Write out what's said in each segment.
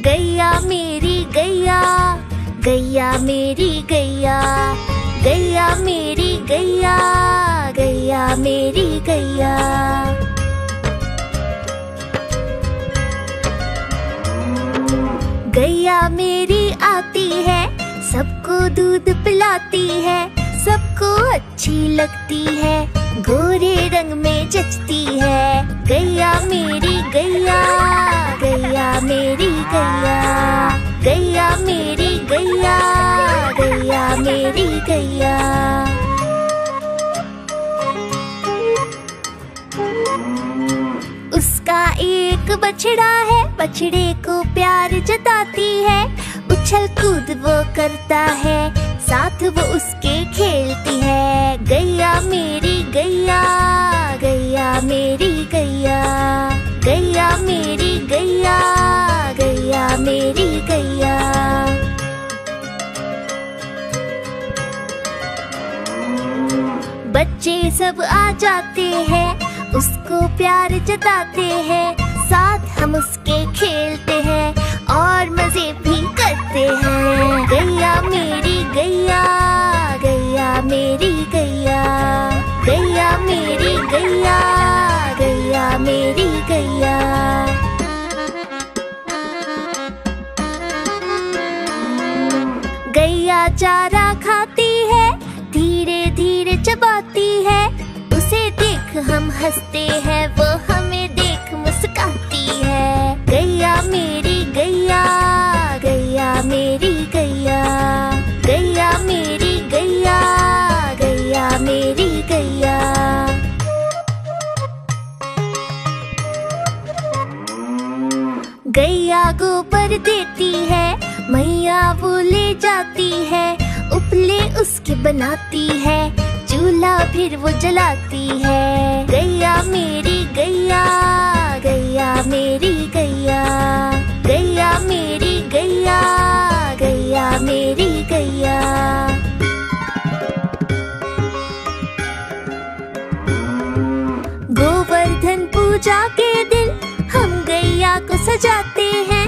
गैया मेरी गैया, गैया मेरी गैया, गैया मेरी गैया, गैया मेरी गैया। गैया मेरी आती है, सबको दूध पिलाती है, सबको अच्छी लगती है, गोरे रंग में जचती है। गैया मेरी गैया, गैया मेरी गैया, गैया मेरी गैया, गैया मेरी गैया। उसका एक बछड़ा है, बछड़े को प्यार जताती है, उछल कूद वो करता है, साथ वो उसके खेलती है। गैया मेरी गैया, गैया मेरी गैया, गैया मेरी गैया, गैया मेरी गैया। बच्चे सब आ जाते हैं, उसको प्यार जताते हैं, साथ हम उसके खेलते हैं और मजे भी करते हैं। गैया मेरी गैया, गैया मेरी गैया, गैया मेरी गैया, गैया मेरी गैया। गैया चारा खाती है, धीरे धीरे चबाती है, उसे देख हम हंसते हैं, वो हमें देख मुस्कुराती है। गैया मेरी गैया, गैया मेरी गैया, गैया मेरी गैया, गैया मेरी गैया। गैया गोबर देती है, मैया वो ले जाती है, उपले उसके बनाती है, चूल्हा फिर वो जलाती है। गैया मेरी गैया, गैया मेरी गैया, गैया मेरी गैया, गैया मेरी गैया। गोवर्धन पूजा के दिन हम गैया को सजाते हैं,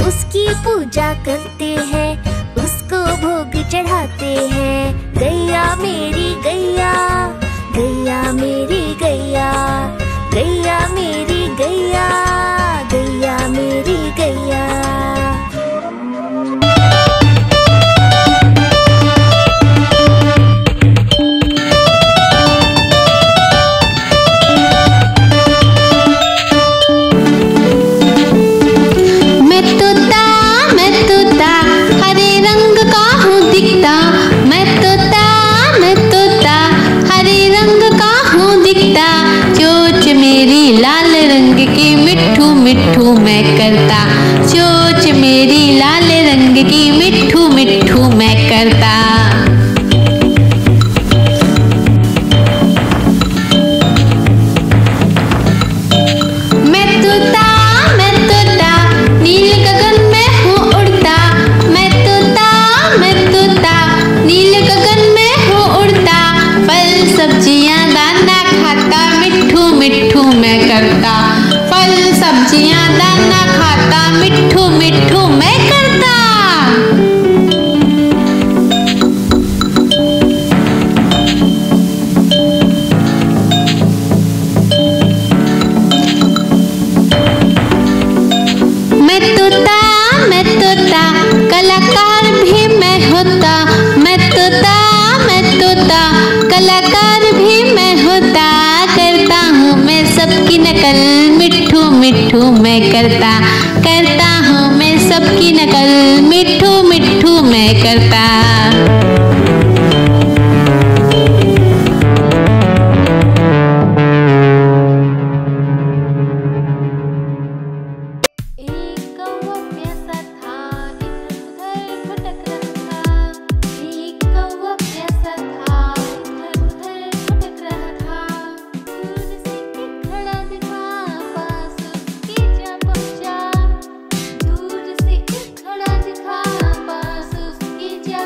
उसकी पूजा करते हैं, उसको भोग चढ़ाते हैं। गैया मेरी गैया, गैया मेरी गैया, गैया मेरी गैया, गैया मेरी गैया। मिट्ठू मैं करता, चोंच मेरी लाल रंग की मिट्ठू मिट्ठू मैं करता। मैं तोता नील गगन में हूँ उड़ता, मैं तोता नील गगन में हूँ उड़ता, फल सब्जियाँ दाना खाता, मिट्ठू मिट्ठू मैं करता, फल सब्जियाँ दाना खाता, मिट्ठू मिट्ठू मैं करता। मैं तोता कलाकार भी मैं होता, मैं तोता कलाकार भी मैं होता, करता हूँ मैं सबकी नकल, मिट्ठू मिट्ठू मैं करता, करता हूँ मैं सबकी नकल, मिट्ठू मिट्ठू मैं करता। दूर से खड़ा दिखा, पास उसके जा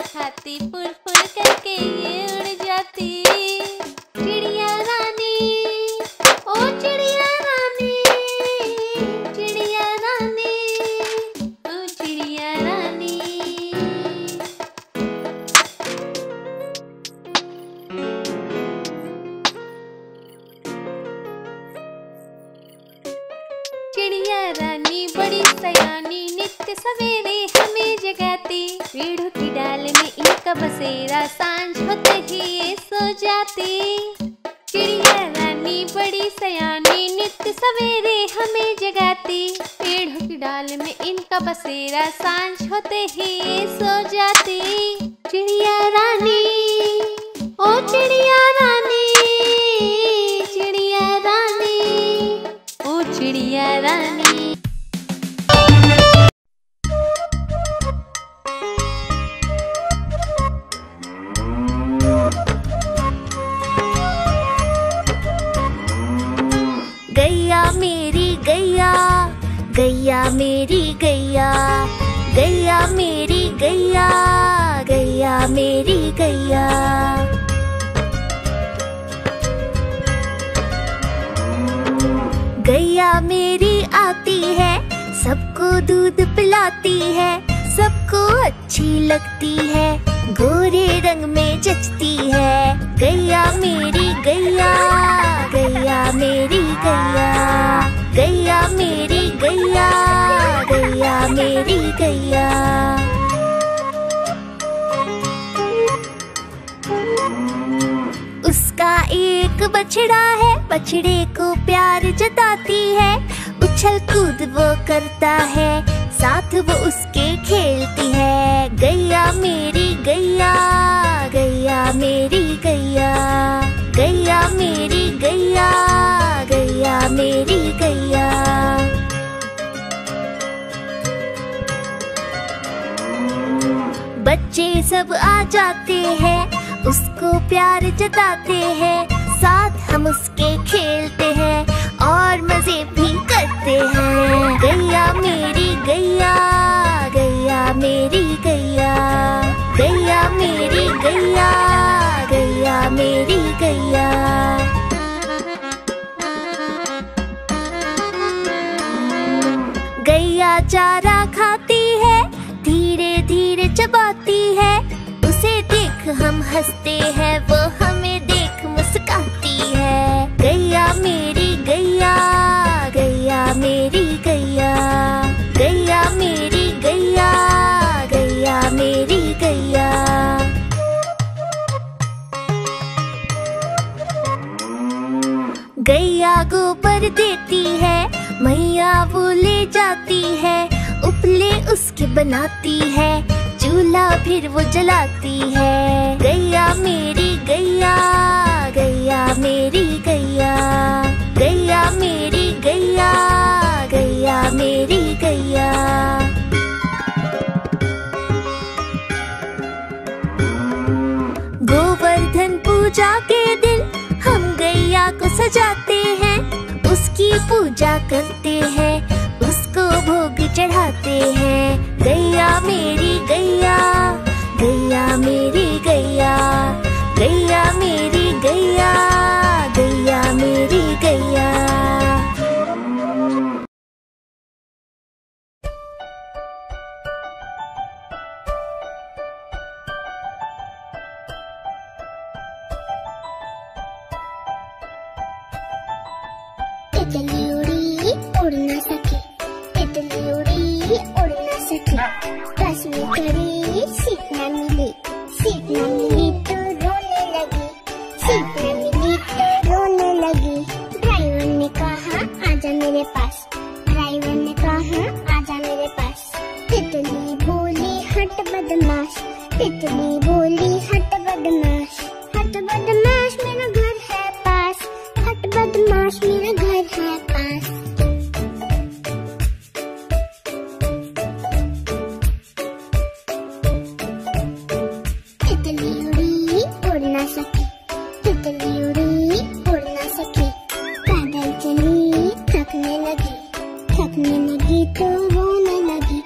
खाती, फुर फुर करके ये उड़ जाती। चिड़िया रानी, ओ चिड़िया रानी, चिड़िया रानी, ओ चिड़िया रानी। चिड़िया रानी बड़ी सयानी, नित्य सवेरे हमें जगाती। पेड़ों की डाल में इनका बसेरा, सांझ होते ही ये सो जाती। चिड़िया रानी बड़ी सयानी, नित्य सवेरे हमें जगाती। पेड़ों की डाल में इनका बसेरा, सांझ होते ही ये सो जाती। चिड़िया रानी, ओ चिड़िया रानी, चिड़िया रानी, ओ चिड़िया रानी। गैया मेरी गैया, गैया मेरी गैया, गैया मेरी गैया, गैया मेरी गैया। गैया मेरी आती है, सबको दूध पिलाती है, सबको अच्छी लगती है, गोरे रंग में जचती है। गैया मेरी गैया, गैया मेरी गैया, गैया मेरी गैया, गैया मेरी गैया। उसका एक बछड़ा है, बछड़े को प्यार जताती है, उछल कूद वो करता है, साथ वो उसके खेलती है। गैया मेरी गैया, गैया मेरी गैया, गैया मेरी गैया, गैया मेरी गैया। बच्चे सब आ जाते हैं, उसको प्यार जताते हैं, साथ हम उसके खेलते हैं और मजे भी करते हैं। गैया मेरी गैया, गैया मेरी गैया, गैया मेरी गैया, गैया मेरी गैया। गैया चारा खाती है, धीरे धीरे चबाती है, उसे देख हम हंसते हैं, वो हमें देख मुस्काती है। गैया मेरी गैया, गैया मेरी गैया, गैया मेरी गैया, गैया मेरी गैया। गैया गोबर देती है, मैया वो ले जाती है, उपले उसके बनाती है, चूल्हा फिर वो जलाती है। गैया मेरी गैया, गैया मेरी गैया, गैया मेरी गैया, गैया मेरी गैया। गोवर्धन पूजा के दिन हम गैया को सजाते हैं, उसकी पूजा करते हैं, उसको भोग चढ़ाते हैं। गैया मेरी गैया, गैया मेरी गैया, गैया मेरी गैया, गैया मेरी गैया। तितली उड़ी उड़ न सके, तितली उड़ी उड़ न सके, बस में चढ़ी सीट न मिली, सीट न मिली तो रोने लगी, सीट न मिली तो रोने लगी। ड्राइवर ने कहा आजा मेरे पास, ड्राइवर ने कहा आजा मेरे पास। तितली बोली हट बदमाश, तितली बोली हट बदमाश, हट बदमाश मेरा घर है पास, हट बदमाश मेरा घर है पास। तितली उड़ी उड़ न सकी, तितली उड़ी उड़ न सकी, पैदल चली थकने लगी, थकने लगी तो रोने लगी,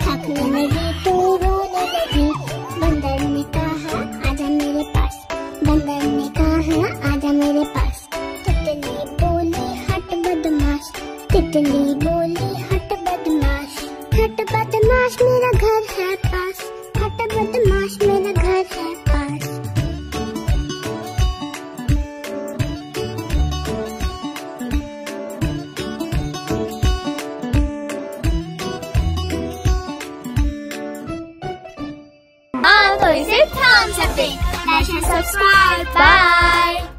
थकने लगी तो रोने लगी। बंदर तितली बोली हट बदमाश मेरा घर है पास, हट बदमाश मेरा घर है पास। हाँ तो इसे थाम सकते। Subscribe bye.